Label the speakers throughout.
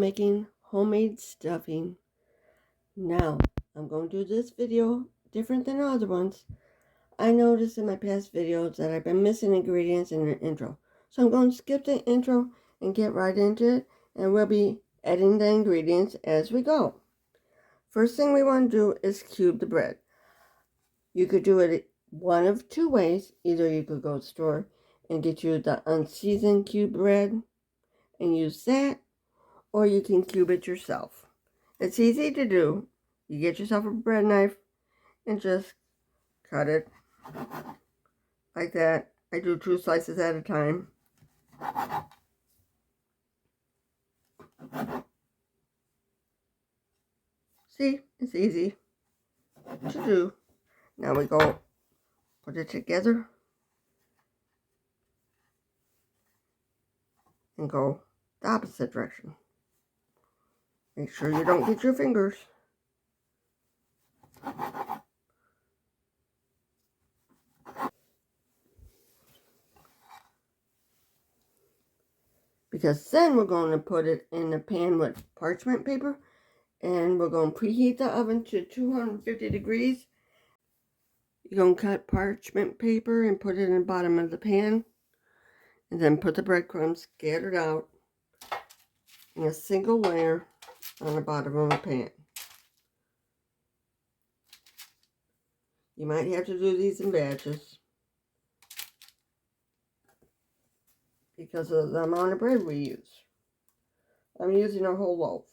Speaker 1: making homemade stuffing. Now, I'm going to do this video different than other ones. I noticed in my past videos that I've been missing ingredients in the intro. So I'm going to skip the intro and get right into it. And we'll be adding the ingredients as we go. First thing we want to do is cube the bread. You could do it one of two ways. Either you could go to the store and get you the unseasoned cube bread and use that, or you can cube it yourself. It's easy to do. You get yourself a bread knife and just cut it like that. I do 2 slices at a time. See, it's easy to do. Now we go put it together and go the opposite direction. Make sure you don't get your fingers. Because then we're going to put it in a pan with parchment paper, and we're going to preheat the oven to 250 degrees. You're going to cut parchment paper and put it in the bottom of the pan, and then put the breadcrumbs scattered out in a single layer on the bottom of a pan. You might have to do these in batches because of the amount of bread we use. I'm using a whole loaf.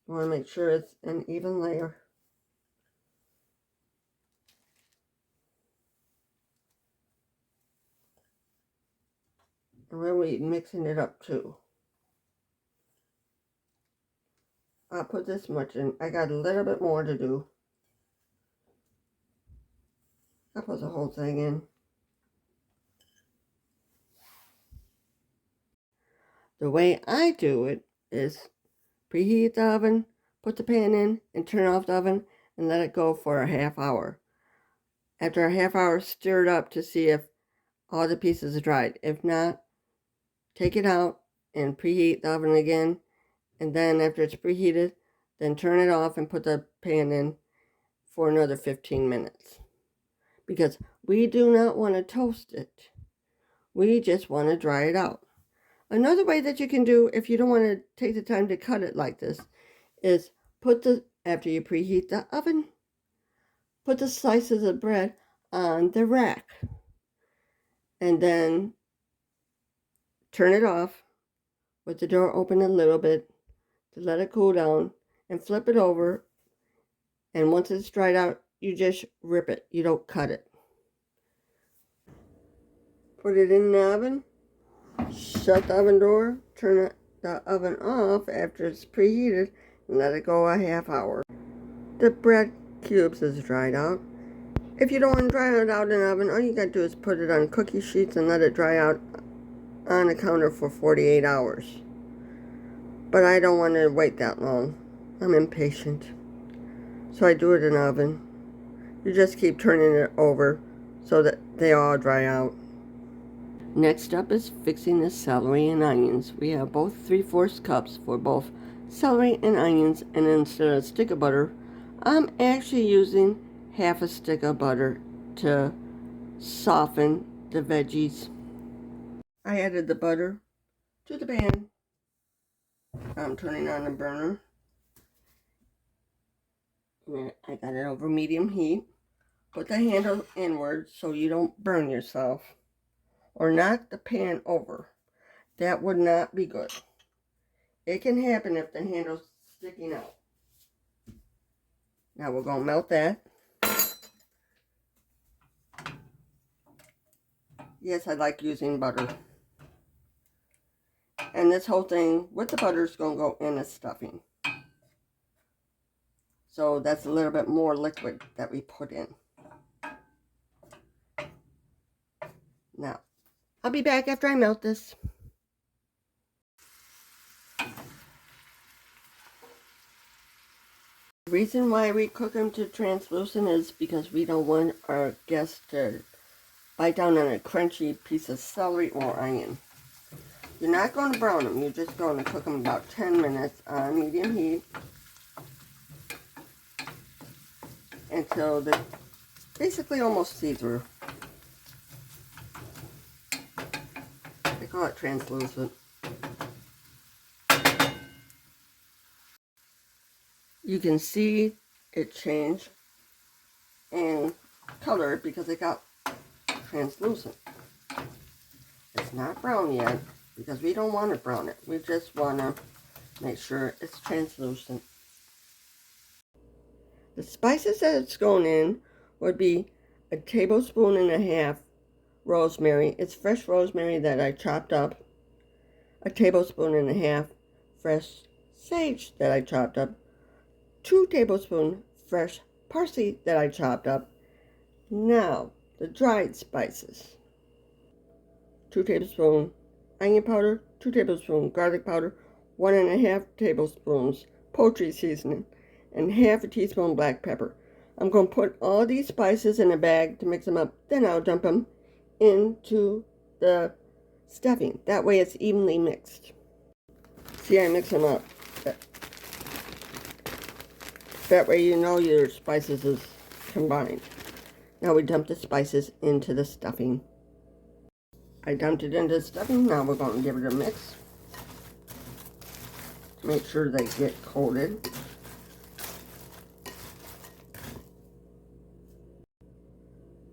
Speaker 1: You want to make sure it's an even layer. And we'll be mixing it up too. I'll put this much in. I got a little bit more to do. I'll put the whole thing in. The way I do it is preheat the oven, put the pan in, and turn off the oven and let it go for a half hour. After a half hour, stir it up to see if all the pieces are dried. If not, take it out and preheat the oven again. And then after it's preheated, then turn it off and put the pan in for another 15 minutes. Because we do not want to toast it. We just want to dry it out. Another way that you can do, if you don't want to take the time to cut it like this, is after you preheat the oven, put the slices of bread on the rack. And then turn it off with the door open a little bit to let it cool down, and flip it over. And once it's dried out, you just rip it. You don't cut it. Put it in the oven. Shut the oven door. Turn the oven off after it's preheated and let it go a half hour. The bread cubes is dried out. If you don't want to dry it out in the oven, all you got to do is put it on cookie sheets and let it dry out on the counter for 48 hours. But I don't want to wait that long. I'm impatient. So I do it in the oven. You just keep turning it over so that they all dry out. Next up is fixing the celery and onions. We have both 3/4 cups for both celery and onions, and instead of a stick of butter, I'm actually using half a stick of butter to soften the veggies. I added the butter to the pan. I'm turning on the burner. I got it over medium heat. Put the handle inward so you don't burn yourself. Or knock the pan over. That would not be good. It can happen if the handle's sticking out. Now we're going to melt that. Yes, I like using butter. And this whole thing with the butter is going to go in the stuffing. So that's a little bit more liquid that we put in. Now, I'll be back after I melt this. The reason why we cook them to translucent is because we don't want our guests to bite down on a crunchy piece of celery or onion. You're not going to brown them. You're just going to cook them about 10 minutes on medium heat until they're basically almost see-through. They call it translucent. You can see it change in color because it got translucent. It's not brown yet because we don't want to brown it. We just want to make sure it's translucent. The spices that it's going in would be a tablespoon and a half rosemary. It's fresh rosemary that I chopped up. A tablespoon and a half fresh sage that I chopped up. 2 tablespoons fresh parsley that I chopped up. Now, the dried spices. 2 tablespoons onion powder, 2 tablespoons garlic powder, 1.5 tablespoons poultry seasoning, and half a teaspoon black pepper. I'm going to put all these spices in a bag to mix them up. Then I'll dump them into the stuffing. That way it's evenly mixed. See, I mix them up. That way you know your spices is combined. Now we dump the spices into the stuffing. I dumped it into the stuffing. Now we're going to give it a mix to make sure they get coated.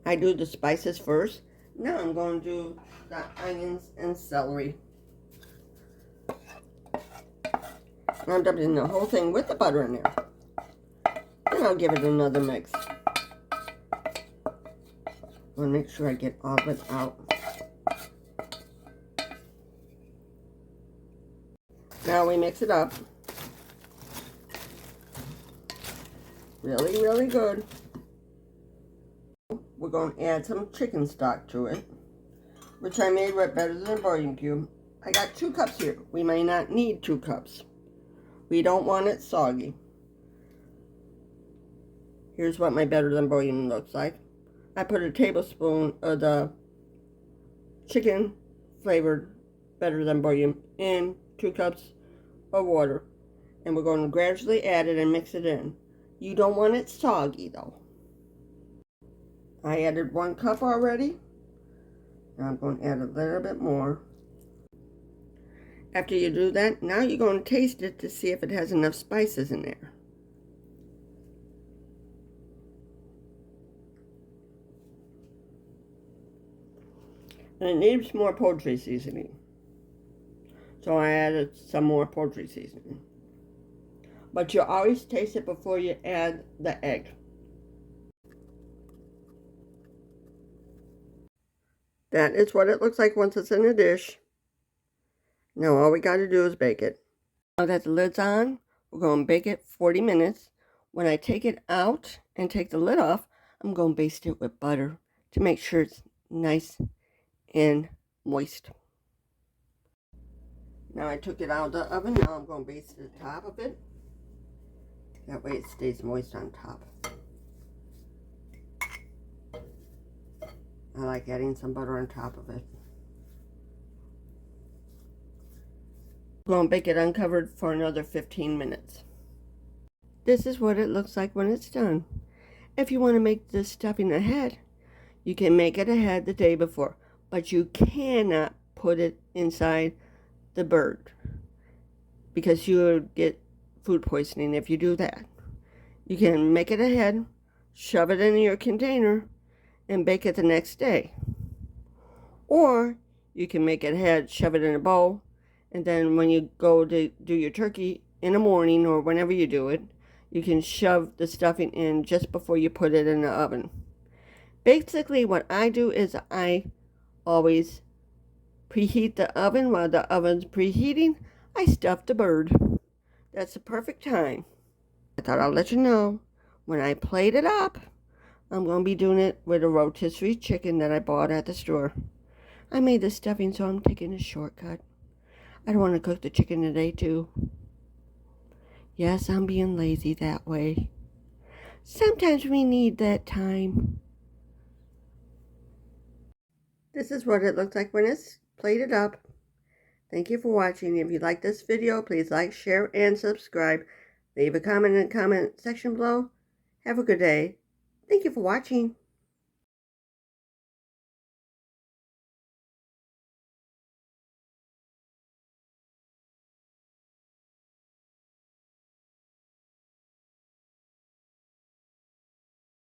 Speaker 1: I do the spices first. Now I'm going to do the onions and celery. And I'm dumping the whole thing with the butter in there. Then I'll give it another mix. I want to make sure I get all of it out. Now we mix it up. Really, really good. We're going to add some chicken stock to it, which I made with better than bouillon cube. I got 2 cups here. We may not need 2 cups. We don't want it soggy. Here's what my better than bouillon looks like. I put a tablespoon of the chicken flavored better than bouillon in 2 cups of water. And we're going to gradually add it and mix it in. You don't want it soggy though. I added 1 cup already. Now I'm going to add a little bit more. After you do that, now you're going to taste it to see if it has enough spices in there. And it needs more poultry seasoning. So I added some more poultry seasoning. But you always taste it before you add the egg. That is what it looks like once it's in a dish. Now all we got to do is bake it. Now that the lid's on, we're going to bake it 40 minutes. When I take it out and take the lid off, I'm going to baste it with butter to make sure it's nice and moist. Now I took it out of the oven. Now I'm going to baste the top of it. That way it stays moist on top. I like adding some butter on top of it. I'm going to bake it uncovered for another 15 minutes. This is what it looks like when it's done. If you want to make this stuffing ahead, you can make it ahead the day before, but you cannot put it inside the bird because you will get food poisoning if you do that. You can make it ahead, shove it in your container, and bake it the next day. Or you can make it ahead, shove it in a bowl, and then when you go to do your turkey in the morning or whenever you do it, you can shove the stuffing in just before you put it in the oven. Basically, what I do is I always preheat the oven. While the oven's preheating, I stuff the bird. That's the perfect time. I thought I'll let you know. When I plate it up, I'm going to be doing it with a rotisserie chicken that I bought at the store. I made the stuffing, so I'm taking a shortcut. I don't want to cook the chicken today, too. Yes, I'm being lazy that way. Sometimes we need that time. This is what it looks like when it's plated up. Thank you for watching. If you like this video, please like, share, and subscribe. Leave a comment in the comment section below. Have a good day. Thank you for watching.